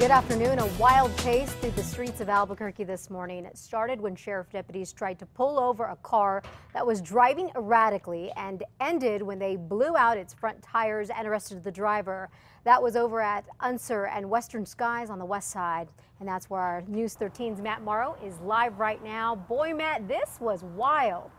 Good afternoon. A wild chase through the streets of Albuquerque this morning. It started when sheriff deputies tried to pull over a car that was driving erratically and ended when they blew out its front tires and arrested the driver. That was over at Unser and Western Skies on the west side. And that's where our News 13's Matt Morrow is live right now. Boy, Matt, this was wild.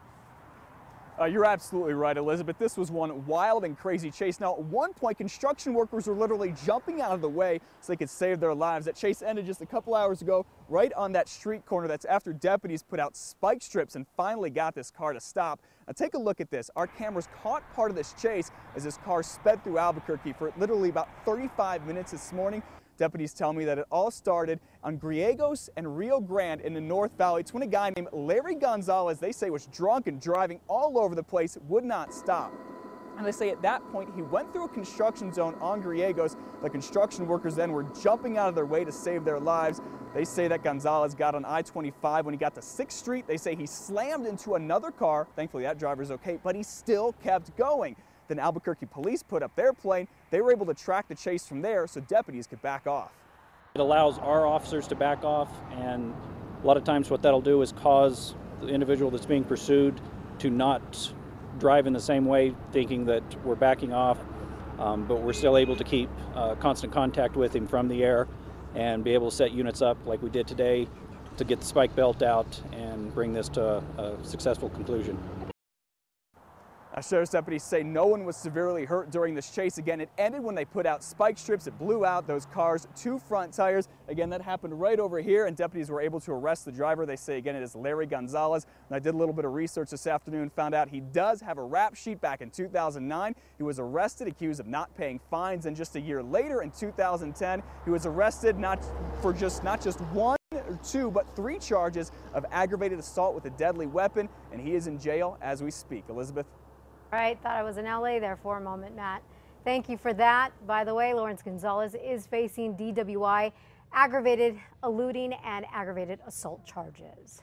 You're absolutely right, Elizabeth. This was one wild and crazy chase. Now, at one point, construction workers were literally jumping out of the way so they could save their lives. That chase ended just a couple hours ago, right on that street corner. That's after deputies put out spike strips and finally got this car to stop. Now, take a look at this. Our cameras caught part of this chase as this car sped through Albuquerque for literally about 35 minutes this morning. Deputies tell me that it all started on Griegos and Rio Grande in the North Valley. It's when a guy named Larry Gonzalez, they say, was drunk and driving all over the place, would not stop. And they say at that point he went through a construction zone on Griegos. The construction workers then were jumping out of their way to save their lives. They say that Gonzalez got on I-25 when he got to 6th Street. They say he slammed into another car. Thankfully that driver's okay, but he still kept going. Then Albuquerque police put up their plane. They were able to track the chase from there so deputies could back off. It allows our officers to back off, and a lot of times what that'll do is cause the individual that's being pursued to not drive in the same way, thinking that we're backing off, but we're still able to keep constant contact with him from the air and be able to set units up like we did today to get the spike belt out and bring this to a successful conclusion. Sheriff's deputies say no one was severely hurt during this chase. Again, it ended when they put out spike strips. It blew out those cars' 2 front tires. Again, that happened right over here, and deputies were able to arrest the driver. They say, again, it is Larry Gonzalez. And I did a little bit of research this afternoon, found out he does have a rap sheet. Back in 2009. He was arrested, accused of not paying fines, and just a year later, in 2010, he was arrested not just 1 or 2, but 3 charges of aggravated assault with a deadly weapon, and he is in jail as we speak. Elizabeth? All right, thought I was in LA there for a moment, Matt. Thank you for that. By the way, Lawrence Gonzalez is facing DWI, aggravated eluding and aggravated assault charges.